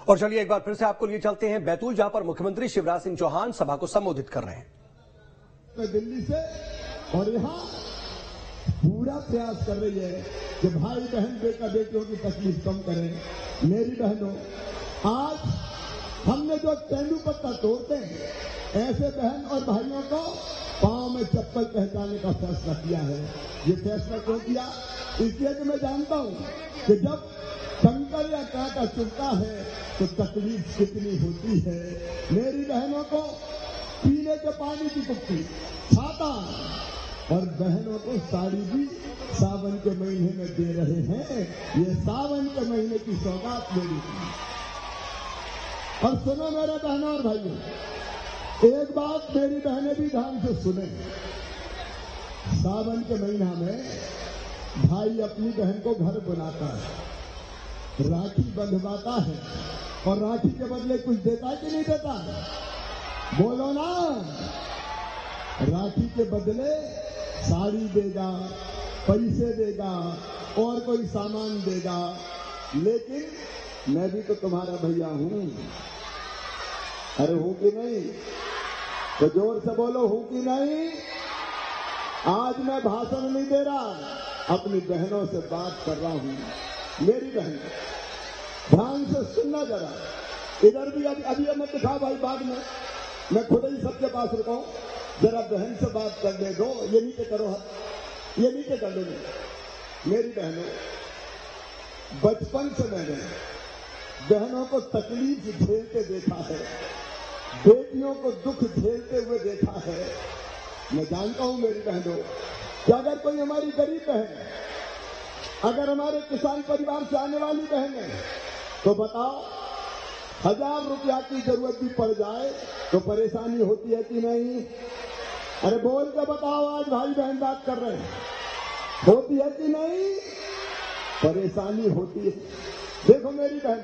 और चलिए एक बार फिर से आपको लिए चलते हैं बैतूल, जहां पर मुख्यमंत्री शिवराज सिंह चौहान सभा को संबोधित कर रहे हैं। दिल्ली से और यहाँ पूरा प्रयास कर रही है कि भाई बहन बेटा बेटियों की तकलीफ कम करें। मेरी बहनों, आज हमने जो तेंदुपत्ता तोड़ते हैं, ऐसे बहन और भाइयों को पांव में चप्पल पहचाने का फैसला किया है। ये फैसला क्यों किया? इसलिए कि मैं जानता हूं कि जब कंकर या कांटा चुभता है तो तकलीफ कितनी होती है। मेरी बहनों को पीने के पानी की कुप्पी, छाता और बहनों को साड़ी भी सावन के महीने में दे रहे हैं। ये सावन के महीने की सौगात मेरी थी। और सुनो मेरे बहनों और भाइयों, एक बात मेरी बहनें भी ध्यान से सुने। सावन के महीना में भाई अपनी बहन को घर बुलाता है, राखी बंधवाता है और राखी के बदले कुछ देता है कि नहीं देता? बोलो ना। राखी के बदले साड़ी देगा, पैसे देगा और कोई सामान देगा। लेकिन मैं भी तो तुम्हारा भैया हूं। अरे हूं कि नहीं? तो जोर से बोलो, हूं कि नहीं? आज मैं भाषण नहीं दे रहा, अपनी बहनों से बात कर रहा हूं। मेरी बहन ध्यान से सुनना जरा। इधर भी अभी मैं दिखा भाई, बाद में मैं खुद ही सबके पास रुका हूं। जरा बहन से बात करने दो। ये नीचे करो हाथ, ये नीचे कर दो। मेरी बहनों, बचपन से मैंने बहनों को तकलीफ झेलते देखा है, बेटियों को दुख झेलते हुए देखा है। मैं जानता हूं मेरी बहनों कि अगर कोई हमारी गरीब बहन, अगर हमारे किसान परिवार से आने वाली बहन है, तो बताओ 1000 रुपया की जरूरत भी पड़ जाए तो परेशानी होती है कि नहीं? अरे बोल के बताओ, आज भाई बहन बात कर रहे हैं, होती है कि नहीं? परेशानी होती है। देखो मेरी बहन,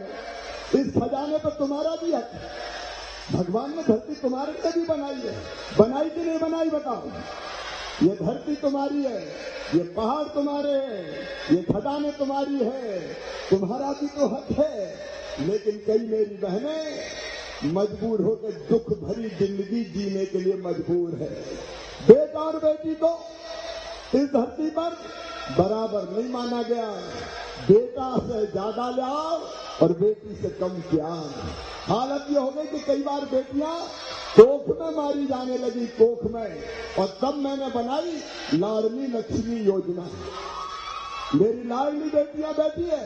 इस खजाने पर तुम्हारा भी है। भगवान ने धरती तुम्हारे लिए भी बनाई है, बनाई कि नहीं बनाई बताओ? ये धरती तुम्हारी है, ये पहाड़ तुम्हारे हैं, ये खदानें तुम्हारी है, तुम्हारा भी तो हक है। लेकिन कई मेरी बहनें मजबूर होकर दुख भरी जिंदगी जीने के लिए मजबूर है। बेटा और बेटी को इस धरती पर बराबर नहीं माना गया। बेटा से ज्यादा लाभ और बेटी से कम प्यार। हालत ये हो गई कि कई बार बेटियां कोख में मारी जाने लगी, कोख में। और तब मैंने बनाई लाडली लक्ष्मी योजना। मेरी लाडली बेटियां बैठी है,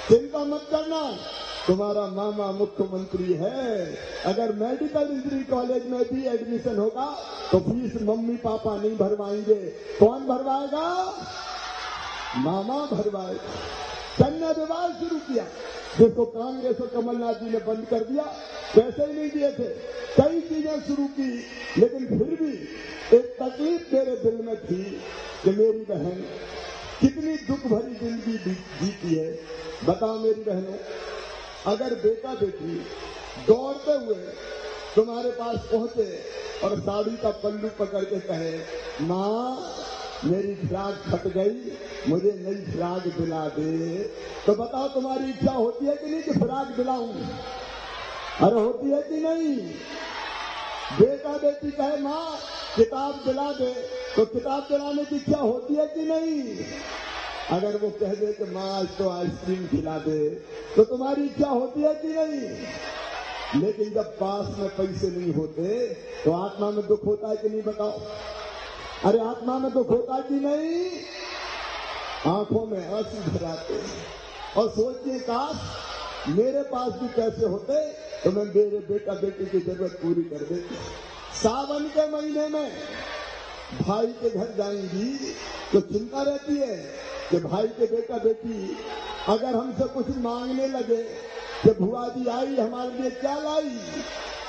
चिंता मत करना, तुम्हारा मामा मुख्यमंत्री है। अगर मेडिकल इंजीनियरिंग कॉलेज में भी एडमिशन होगा तो फीस मम्मी पापा नहीं भरवाएंगे। कौन भरवाएगा? मामा भरवाएगा। कन्या विवाह शुरू किया, जिसको कांग्रेस और कमलनाथ जी ने बंद कर दिया, पैसे ही नहीं दिए थे। कई चीजें शुरू की, लेकिन फिर भी एक तकलीफ मेरे दिल में थी कि मेरी बहन कितनी दुख भरी जिंदगी जीती है। बताओ मेरी बहनों, अगर बेटा बेटी दौड़ते हुए तुम्हारे पास पहुंचे और साड़ी का पल्लू पकड़ के कहे, माँ मेरी फ्राक फट गई, मुझे नई फ्राक दिला दे, तो बताओ तुम्हारी इच्छा होती है कि नहीं कि फ्राक दिलाऊं? अरे होती है कि नहीं? बेटा बेटी कहे माँ किताब दिला दे, तो किताब दिलाने की इच्छा होती है कि नहीं? अगर वो कह दे कि माँ आज तो आइसक्रीम खिला दे, तो तुम्हारी इच्छा होती है कि नहीं? लेकिन जब पास में पैसे नहीं होते तो आत्मा में दुख होता है कि नहीं बताओ? अरे आत्मा में दुख होता है कि नहीं? आंखों में आंसू भर आते हैं और सोचिए, काश मेरे पास भी पैसे होते तो मैं मेरे बेटा बेटी की जरूरत पूरी कर देती। सावन के महीने में भाई के घर जाएंगी तो चिंता रहती है कि भाई के बेटा बेटी अगर हमसे कुछ मांगने लगे कि भुआ जी आई हमारे लिए क्या लाई,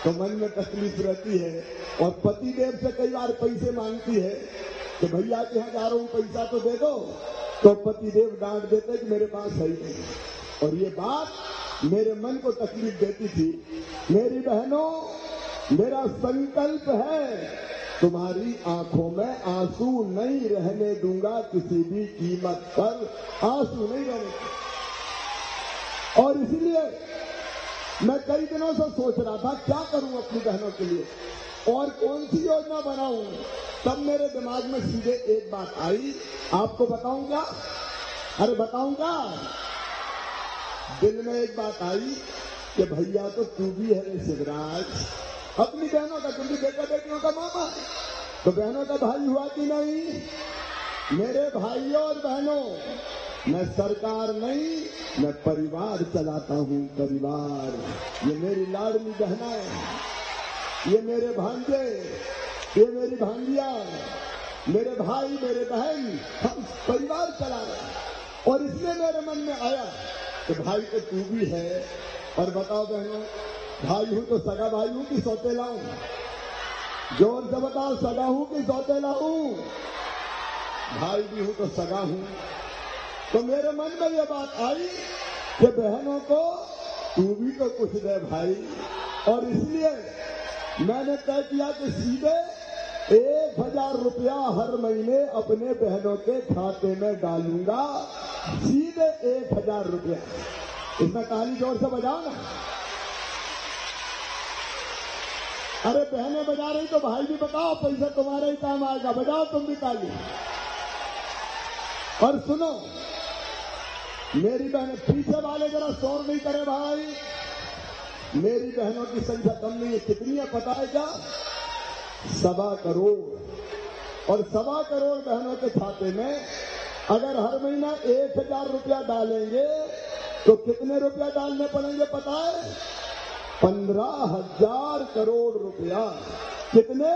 तो मन में तकलीफ रहती है। और पतिदेव से कई बार पैसे मांगती है कि भैया के यहाँ जा रहा हूं, पैसा तो दे दो, तो पतिदेव डांट देते कि मेरे पास है ही नहीं। और ये बात मेरे मन को तकलीफ देती थी। मेरी बहनों, मेरा संकल्प है तुम्हारी आंखों में आंसू नहीं रहने दूंगा, किसी भी कीमत पर आंसू नहीं रहने। और इसलिए मैं कई दिनों से सोच रहा था क्या करूं अपनी बहनों के लिए और कौन सी योजना बनाऊं। तब मेरे दिमाग में सीधे एक बात आई, आपको बताऊं क्या? अरे बताऊं क्या? दिल में एक बात आई कि भैया तो तू भी है शिवराज, अपनी बहनों का, तुम भी बेटा बेटियों का मामा, तो बहनों का भाई हुआ कि नहीं? मेरे भाइयों और बहनों, मैं सरकार नहीं, मैं परिवार चलाता हूं, परिवार। ये मेरी लाडली बहना है, ये मेरे भांजे, ये मेरी भांजिया, मेरे भाई, मेरे बहन, हम परिवार चला रहे हैं। और इसलिए मेरे मन में आया कि भाई तो तू भी है। और बताओ बहनों, भाई हूं तो सगा भाई हूं कि सौतेला हूं? जोर से बताओ, सगा हूं कि सौतेला हूं? भाई भी हूं तो सगा हूं। तो मेरे मन में यह बात आई कि बहनों को तू भी तो कुछ दे भाई। और इसलिए मैंने तय किया कि सीधे 1000 रुपया हर महीने अपने बहनों के खाते में डालूंगा, सीधे 1000 रुपया। इसमें ताली जोर से बजाओ ना। अरे बहनें बजा रही तो भाई भी बताओ, पैसा तुम्हारा ही काम आएगा। बजाओ तुम भी ताली। और सुनो मेरी बहनें, पीछे वाले जरा शोर नहीं करे भाई। मेरी बहनों की संख्या कम नहीं है, कितनी है पता है क्या? 1.25 करोड़। और 1.25 करोड़ बहनों के खाते में अगर हर महीना 1000 रुपया डालेंगे तो कितने रुपया डालने पड़ेंगे पता है? 15,000 करोड़ रुपया। कितने?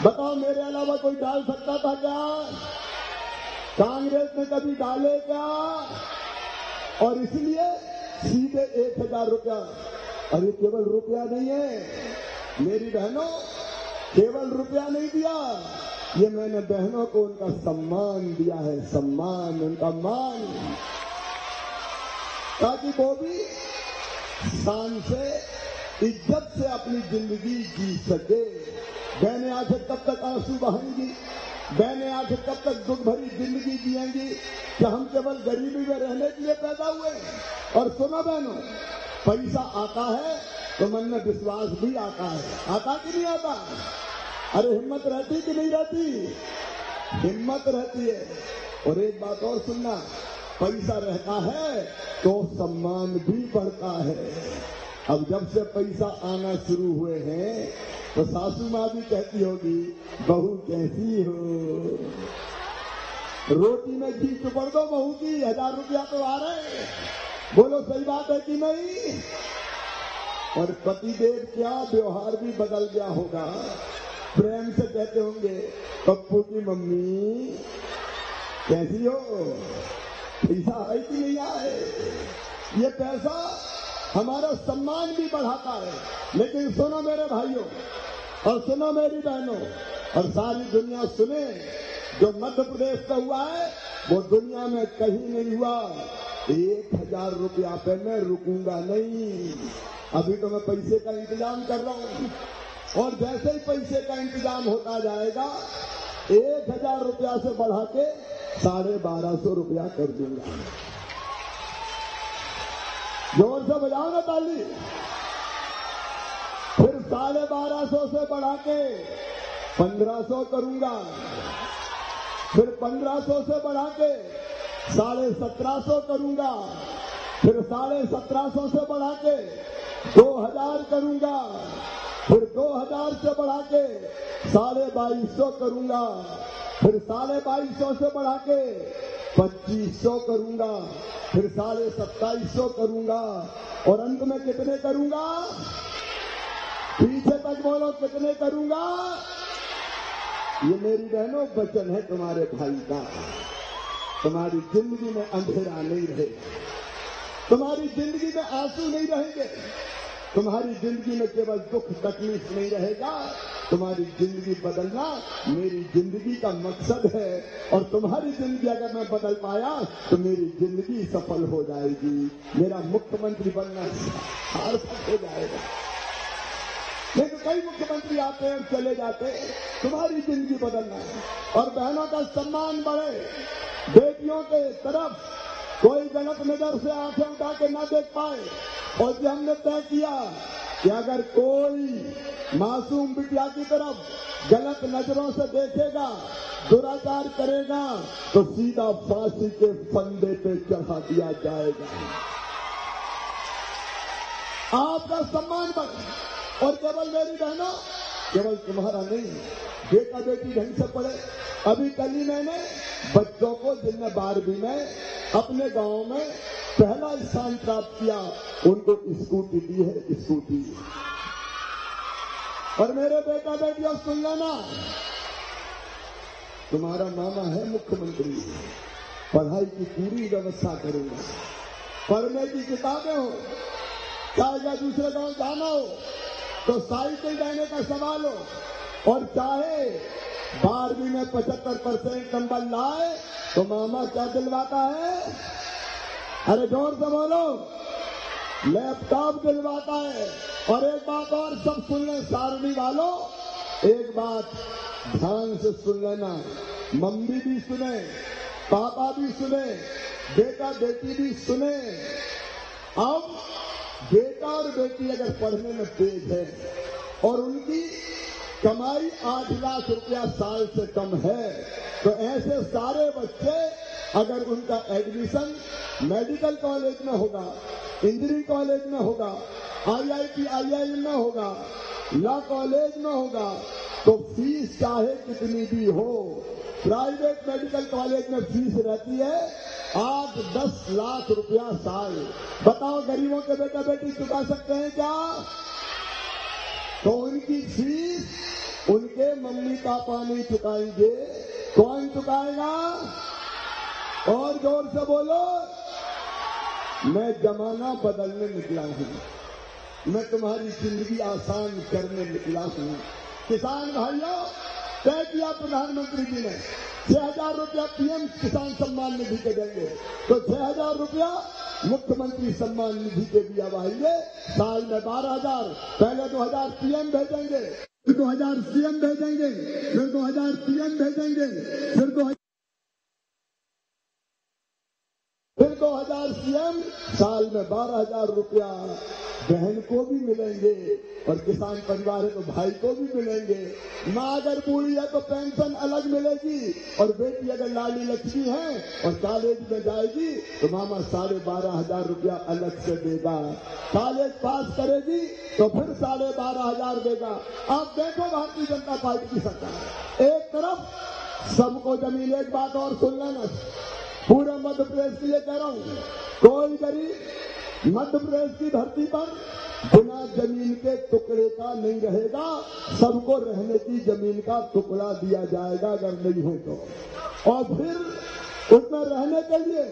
बताओ, मेरे अलावा कोई डाल सकता था क्या? कांग्रेस ने कभी डाले क्या? और इसलिए सीधे 1000 रुपया। और ये केवल रुपया नहीं है मेरी बहनों, केवल रुपया नहीं दिया, ये मैंने बहनों को उनका सम्मान दिया है, सम्मान, उनका मान, ताकि वो भी शान से, इज्जत से अपनी जिंदगी जी सके। बहनें आखिर कब तक आंसू बहाएंगी? बहनें आखिर कब तक दुख भरी जिंदगी जिएंगी? क्या हम केवल गरीबी में रहने के लिए पैदा हुए? और सुनो बहनों, पैसा आता है तो मन में विश्वास भी आता है। आता कि नहीं आता? अरे हिम्मत रहती कि नहीं रहती? हिम्मत रहती है। और एक बात और सुनना, पैसा रहता है तो सम्मान भी बढ़ता है। अब जब से पैसा आना शुरू हुए हैं तो सासू माँ भी कहती होगी, बहू कैसी हो, रोटी में घी चुपड़ दो बहू की, 1000 रुपया तो आ रहे। बोलो सही बात है कि नहीं? और पतिदेव क्या व्यवहार भी बदल गया होगा, प्रेम से कहते होंगे, पप्पू की मम्मी कैसी हो, पैसा है कि नहीं आए? ये पैसा हमारा सम्मान भी बढ़ाता है। लेकिन सुनो मेरे भाइयों और सुनो मेरी बहनों और सारी दुनिया सुने, जो मध्य प्रदेश का हुआ है वो दुनिया में कहीं नहीं हुआ। 1000 रुपया पे मैं रुकूंगा नहीं। अभी तो मैं पैसे का इंतजाम कर रहा हूं और जैसे ही पैसे का इंतजाम होता जाएगा 1000 रुपया से बढ़ा के 1250 रुपया कर दूंगा। जोर से बजाओ ना ताली। फिर 1250 से बढ़ा के 1500 करूंगा, फिर 1500 से बढ़ा के 1750 करूंगा, फिर 1750 से बढ़ा के 2000 करूंगा, फिर 2000 से बढ़ा के 2250 करूंगा, फिर 2250 से बढ़ा के 2500 करूंगा, फिर 2750 करूंगा और अंत में कितने करूंगा? पीछे तक बोलो, कितने करूंगा? ये मेरी बहनों वचन है तुम्हारे भाई का। तुम्हारी जिंदगी में अंधेरा नहीं रहेगा, तुम्हारी जिंदगी में आंसू नहीं रहेंगे, तुम्हारी जिंदगी में केवल दुख तकलीफ नहीं रहेगा। तुम्हारी जिंदगी बदलना मेरी जिंदगी का मकसद है और तुम्हारी जिंदगी अगर मैं बदल पाया तो मेरी जिंदगी सफल हो जाएगी, मेरा मुख्यमंत्री बनना सार्थक हो जाएगा। लेकिन कई मुख्यमंत्री आते हैं चले जाते, तुम्हारी जिंदगी बदलना है और बहनों का सम्मान बढ़े, बेटियों के तरफ कोई गलत नजर से आंखें उठा के ना देख पाए। और जो हमने तय किया कि अगर कोई मासूम बिटिया की तरफ गलत नजरों से देखेगा, दुराचार करेगा, तो सीधा फांसी के फंदे पे चढ़ा दिया जाएगा। आपका सम्मान बढ़े। और केवल मेरी बहनों, केवल तुम्हारा नहीं, बेटा बेटी ढंग से पढ़े। अभी कल ही मैंने बच्चों को जिनने 12वीं में अपने गांव में पहला स्थान प्राप्त किया, उनको स्कूटी दी है, स्कूटी। और मेरे बेटा बेटियों सुन लेना, तुम्हारा मामा है मुख्यमंत्री, पढ़ाई की पूरी व्यवस्था करूंगा। पढ़ने की किताबें हो, चाहे दूसरे गांव जाना हो तो साइकिल देने का सवाल हो, और चाहे 12वीं में 75% नंबर लाए तो मामा क्या दिलवाता है? अरे जोर से बोलो, लैपटॉप दिलवाता है। और एक बात और सब सुन लें सारणी वालों, एक बात ध्यान से सुन लेना, मम्मी भी सुने, पापा भी सुने, बेटा बेटी भी सुने। अब बेटा और बेटी अगर पढ़ने में तेज है और उनकी कमाई 8 लाख रुपया साल से कम है, तो ऐसे सारे बच्चे अगर उनका एडमिशन मेडिकल कॉलेज में होगा, इंजीनियरिंग कॉलेज में होगा, IIT IIM में होगा, लॉ कॉलेज में होगा, तो फीस चाहे कितनी भी हो, प्राइवेट मेडिकल कॉलेज में फीस रहती है 8-10 लाख रुपया साल। बताओ गरीबों के बेटा बेटी चुका सकते हैं क्या? तो उनकी फीस उनके मम्मी पापा नहीं चुकाएंगे, कौन चुकाएगा? और जोर से बोलो, मैं जमाना बदलने निकला हूं, मैं तुम्हारी जिंदगी आसान करने निकला हूं। किसान भाइयों, तय किया प्रधानमंत्री जी ने 6,000 रुपया पीएम किसान सम्मान निधि के देंगे, तो 6,000 रुपया मुख्यमंत्री सम्मान निधि के दिया भाइये। साल में 12,000, पहले 2,000 पीएम भेजेंगे, फिर 2,000 सीएम भेजेंगे, फिर 2,000 पीएम भेजेंगे, फिर 2,000 सीएम, साल में 12,000 रुपया बहन को भी मिलेंगे, और किसान परिवार है तो भाई को भी मिलेंगे। माँ अगर बूढ़ी है तो पेंशन अलग मिलेगी, और बेटी अगर लाली लक्ष्मी है और कॉलेज में जाएगी तो मामा 12,500 रुपया अलग से देगा। कॉलेज पास करेगी तो फिर 12,500 देगा। आप देखो भारतीय जनता पार्टी की सरकार, एक तरफ सबको जमीन। एक बात और सुन लेना, पूरे मध्य प्रदेश के लिए कह रहा हूं, कोई गरीब मध्य प्रदेश की धरती पर बिना जमीन के टुकड़े का नहीं रहेगा। सबको रहने की जमीन का टुकड़ा दिया जाएगा अगर नहीं हो तो, और फिर उसमें रहने के लिए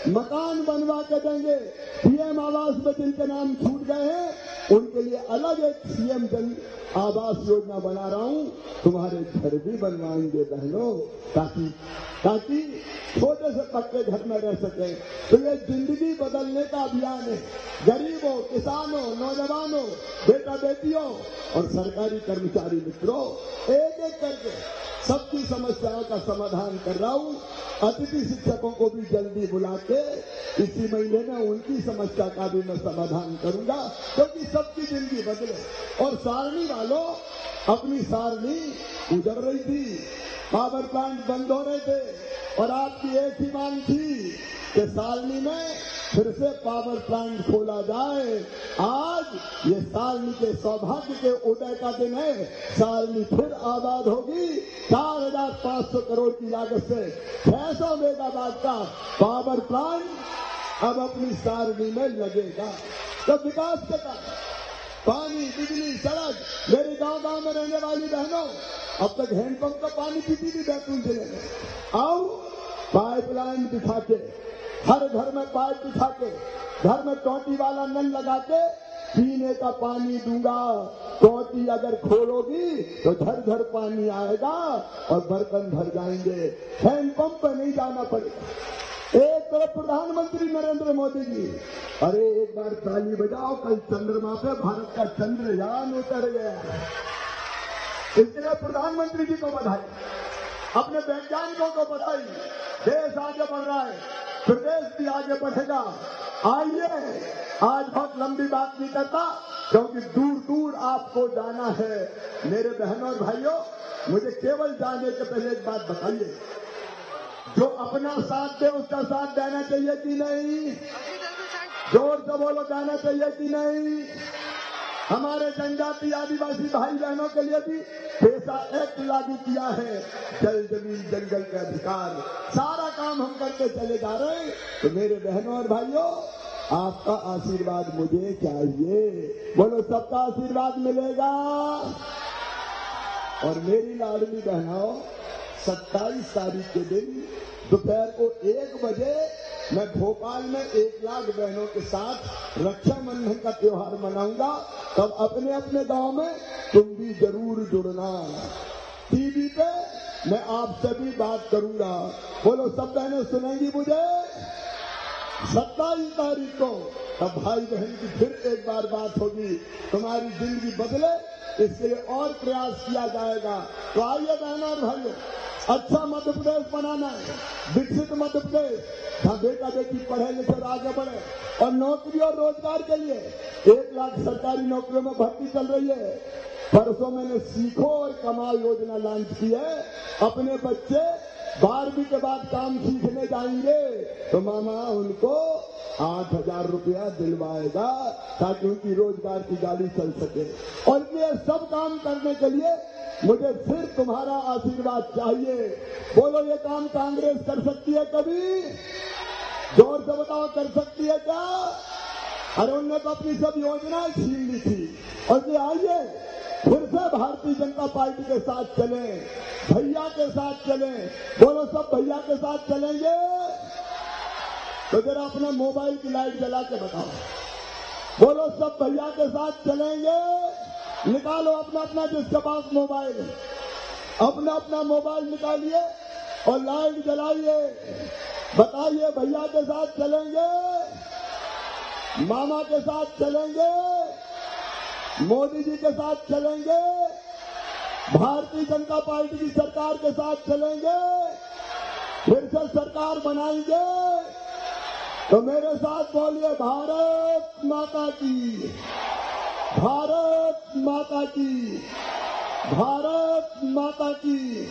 मकान बनवा के देंगे। पीएम आवास में जिनके नाम छूट गए हैं उनके लिए अलग एक सीएम जन आवास योजना बना रहा हूं। तुम्हारे घर भी बनवाएंगे बहनों, ताकि छोटे से पक्के घर में रह सके। तो ये जिंदगी बदलने का अभियान है। गरीबों, किसानों, नौजवानों, बेटा बेटियों और सरकारी कर्मचारी मित्रों, एक एक करके सबकी समस्याओं का समाधान कर रहा हूं। अतिथि शिक्षकों को भी जल्दी बुला के इसी महीने में उनकी समस्या का भी मैं समाधान करूंगा, क्योंकि सबकी जिंदगी बदले। और सारणी वालों, अपनी सारणी गुजर रही थी, पावर प्लांट बंद हो रहे थे, और आपकी एक ही मांग थी कि सारणी में फिर से पावर प्लांट खोला जाए। आज ये सारणी के सौभाग्य के उदय का दिन है। सारणी फिर आबाद होगी। 4,500 करोड़ की लागत से 600 मेगावाट का पावर प्लांट अब अपनी सारणी में लगेगा। तो विकास के काम, पानी, बिजली, सड़क, मेरे गांव में रहने वाली बहनों, अब तक हैंडपंप का पानी पीती थी बैतूल जिले में। आओ पाइपलाइन बिछा के, हर घर में पाइप बिछा के, घर में टोटी वाला नल लगा के पीने का पानी दूंगा। टोटी अगर खोलोगी तो झर झर पानी आएगा और बर्तन भर जाएंगे। हैंडपंप पे नहीं जाना पड़ेगा। एक तरफ प्रधानमंत्री नरेंद्र मोदी जी, अरे एक बार ताली बजाओ, कल चंद्रमा पे भारत का चंद्रयान उतर गया। इसलिए प्रधानमंत्री जी को बधाई, अपने वैज्ञानिकों को बधाई। देश आगे बढ़ रहा है। प्रदेश भी आगे बढ़ेगा। आइए, आज बहुत लंबी बात नहीं करता क्योंकि दूर दूर आपको जाना है। मेरे बहनों और भाइयों, मुझे केवल जाने के पहले एक बात बताइए, जो अपना साथ दे उसका साथ देना चाहिए कि नहीं? जोर से बोलो, देना चाहिए कि नहीं? हमारे जनजाति आदिवासी भाई बहनों के लिए भी पेशा एक्ट लागू किया है, जल जमीन जंगल के अधिकार, सारा काम हम करके चले जा रहे हैं। तो मेरे बहनों और भाइयों, आपका आशीर्वाद मुझे चाहिए। बोलो, सबका आशीर्वाद मिलेगा। और मेरी लाडली बहनों, 27 तारीख के दिन दोपहर को 1 बजे मैं भोपाल में 1 लाख बहनों के साथ रक्षाबंधन का त्योहार मनाऊंगा। तब अपने अपने गांव में तुम भी जरूर जुड़ना। टीवी पे मैं आपसे भी बात करूंगा। बोलो, सब बहनें सुनेंगी मुझे? 27 तारीख को तब भाई बहन की फिर एक बार बात होगी। तुम्हारी जिंदगी बदले इसके लिए और प्रयास किया जाएगा। तो आइए बहनों और भाइयों, अच्छा मध्य प्रदेश बनाना है, विकसित मध्य प्रदेश, जहां बेटा बेटी पढ़े लिखे और आगे बढ़े। और नौकरी और रोजगार के लिए 1 लाख सरकारी नौकरियों में भर्ती चल रही है। परसों मैंने सीखो और कमाओ योजना लॉन्च की है। अपने बच्चे 12वीं के बाद काम सीखने जाएंगे तो मामा उनको 8,000 रुपया दिलवाएगा ताकि उनकी रोजगार की गाड़ी चल सके। और ये सब काम करने के लिए मुझे फिर तुम्हारा आशीर्वाद चाहिए। बोलो, ये काम कांग्रेस कर सकती है कभी? जोर से बताओ, कर सकती है क्या? अरे उनने तो अपनी सब योजनाएं छीन ली थी। और ये आइए, फिर से भारतीय जनता पार्टी के साथ चलें, भैया के साथ चलें। बोलो, सब भैया के साथ चलेंगे? तो जरा अपने मोबाइल की लाइट जला के बताओ। बोलो, सब भैया के साथ चलेंगे? निकालो अपना अपना, जिसके पास मोबाइल है अपना अपना मोबाइल निकालिए और लाइट जलाइए। बताइए, भैया के साथ चलेंगे? मामा के साथ चलेंगे? मोदी जी के साथ चलेंगे? भारतीय जनता पार्टी की सरकार के साथ चलेंगे? फिर से सरकार बनाएंगे? तो मेरे साथ बोलिए, भारत माता की, भारत माता की, भारत माता की।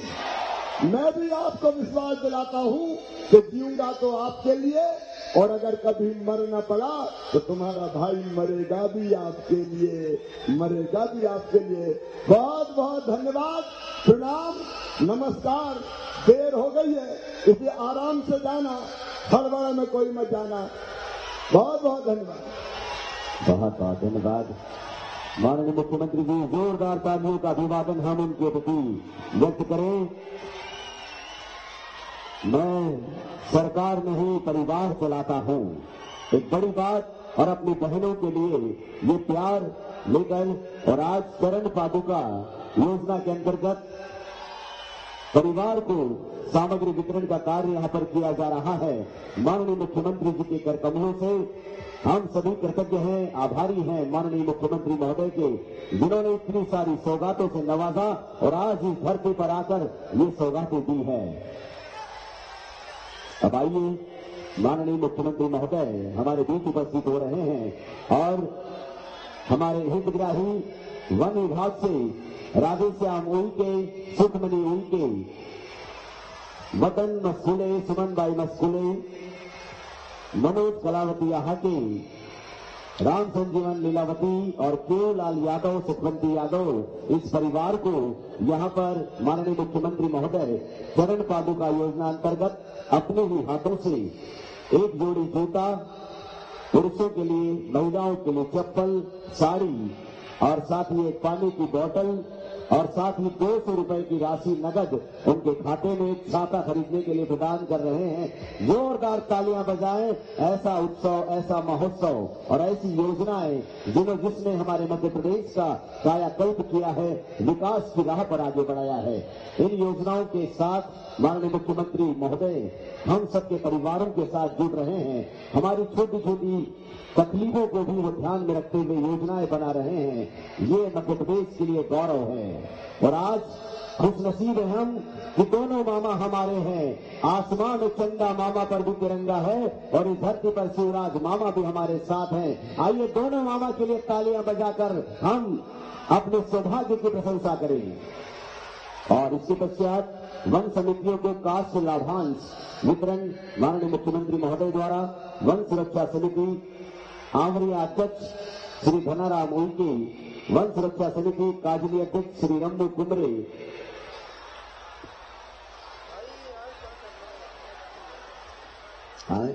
मैं भी आपको विश्वास दिलाता हूं कि जीऊंगा तो आपके लिए, और अगर कभी मरना पड़ा तो तुम्हारा भाई मरेगा भी आपके लिए, मरेगा भी आपके लिए। बहुत बहुत धन्यवाद, प्रणाम, नमस्कार। देर हो गई है इसलिए आराम से जाना, हड़बड़ में कोई मत जाना। बहुत बहुत धन्यवाद। बहुत बहुत धन्यवाद माननीय मुख्यमंत्री जी। जोरदार तालियों का अभिवादन हम उनके प्रति व्यक्त करें। मैं सरकार नहीं, परिवार चलाता हूं, एक बड़ी बात। और अपनी बहनों के लिए ये प्यार लेकर और आज चरण पादुका योजना के अंतर्गत परिवार को सामग्री वितरण का कार्य यहां पर किया जा रहा है। माननीय मुख्यमंत्री जी के कर कमलों से हम सभी कृतज्ञ हैं, आभारी हैं माननीय मुख्यमंत्री महोदय के, जिन्होंने इतनी सारी सौगातों से नवाजा और आज इस धरती पर आकर ये सौगातें दी है। अब आइए, माननीय मुख्यमंत्री महोदय हमारे बीच उपस्थित हो रहे हैं और हमारे हितग्राही वन विभाग से राधेश्याम उइके, सुखमणि उइके, मदन मस्कुले, सुमन बाई मस्कुले, मनोज कलावती आहाके, राम संजीवन लीलावती और केवलाल यादव, सुखवंती यादव, इस परिवार को यहां पर माननीय मुख्यमंत्री महोदय चरण पादुका योजना अंतर्गत अपने ही हाथों से एक जोड़ी जूता, पुरुषों के लिए, महिलाओं के लिए चप्पल, साड़ी और साथ ही एक पानी की बोतल और साथ ही 200 रुपए की राशि नगद उनके खाते में छाता खरीदने के लिए प्रदान कर रहे हैं। जोरदार तालियां बजाएं। ऐसा उत्सव, ऐसा महोत्सव और ऐसी योजनाएं जिसने हमारे मध्य प्रदेश का कायाकल्प किया है, विकास की राह पर आगे बढ़ाया है। इन योजनाओं के साथ माननीय मुख्यमंत्री महोदय हम सबके परिवारों के साथ जुड़ रहे हैं। हमारी छोटी छोटी तकलीफों को भी वो ध्यान में रखते हुए योजनाएं बना रहे हैं। ये मध्य प्रदेश के लिए गौरव है। और आज खुशनसीब हैं हम कि दोनों मामा हमारे हैं। आसमान में चंदा मामा पर भी तिरंगा है और इस धरती पर शिवराज मामा भी हमारे साथ हैं। आइए दोनों मामा के लिए तालियां बजाकर हम अपने सौभाग्य की प्रशंसा करें। और इसके पश्चात वन समितियों को कास्ट लाभांश वितरण माननीय मुख्यमंत्री महोदय द्वारा वन सुरक्षा समिति आंवरिया अध्यक्ष श्री धनाराम उइके, वन सुरक्षा समिति काजली अध्यक्ष श्री रम्मू कुमरे,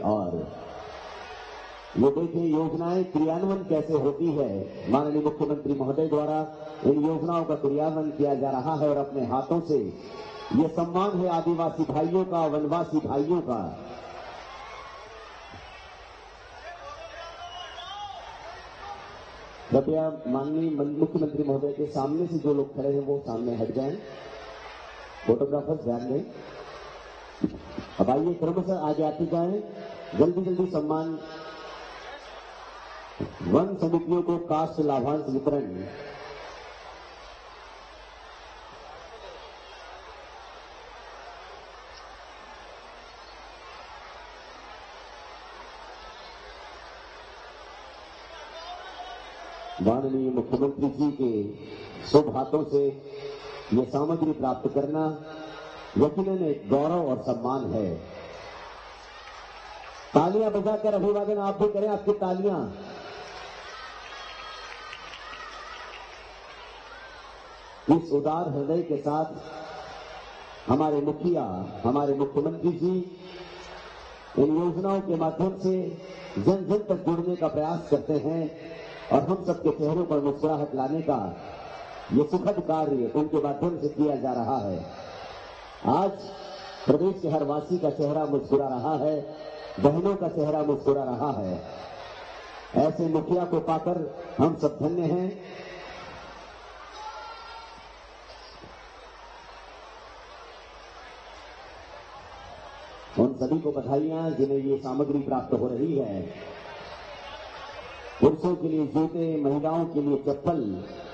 और ये देखें योजनाएं क्रियान्वयन कैसे होती है। माननीय मुख्यमंत्री महोदय द्वारा इन योजनाओं का क्रियान्वयन किया जा रहा है और अपने हाथों से ये सम्मान है आदिवासी भाइयों का, वनवासी भाइयों का। कृपया माननीय मुख्यमंत्री महोदय के सामने से जो लोग खड़े हैं वो सामने हट जाएं। फोटोग्राफर्स ध्यान दें। अब आइए क्रमशः आगे आते जाएं। जल्दी जल्दी सम्मान वन समितियों को कास्ट लाभांश वितरण। माननीय मुख्यमंत्री जी के शुभ हाथों से ये सामग्री प्राप्त करना यकीनन एक गौरव और सम्मान है। तालियां बजाकर अभिवादन आप भी करें, आपकी तालियां। इस उदार हृदय के साथ हमारे मुखिया, हमारे मुख्यमंत्री जी इन योजनाओं के माध्यम से जन जन तक जुड़ने का प्रयास करते हैं और हम सबके चेहरों पर मुस्कुराहट लाने का ये सुखद कार्य उनके माध्यम से किया जा रहा है। आज प्रदेश के हर वासी का चेहरा मुस्कुरा रहा है, बहनों का चेहरा मुस्कुरा रहा है। ऐसे मुखिया को पाकर हम सब धन्य हैं। उन सभी को बधाइयां जिन्हें ये सामग्री प्राप्त हो रही है। पुरुषों के लिए जूते, महिलाओं के लिए चप्पल,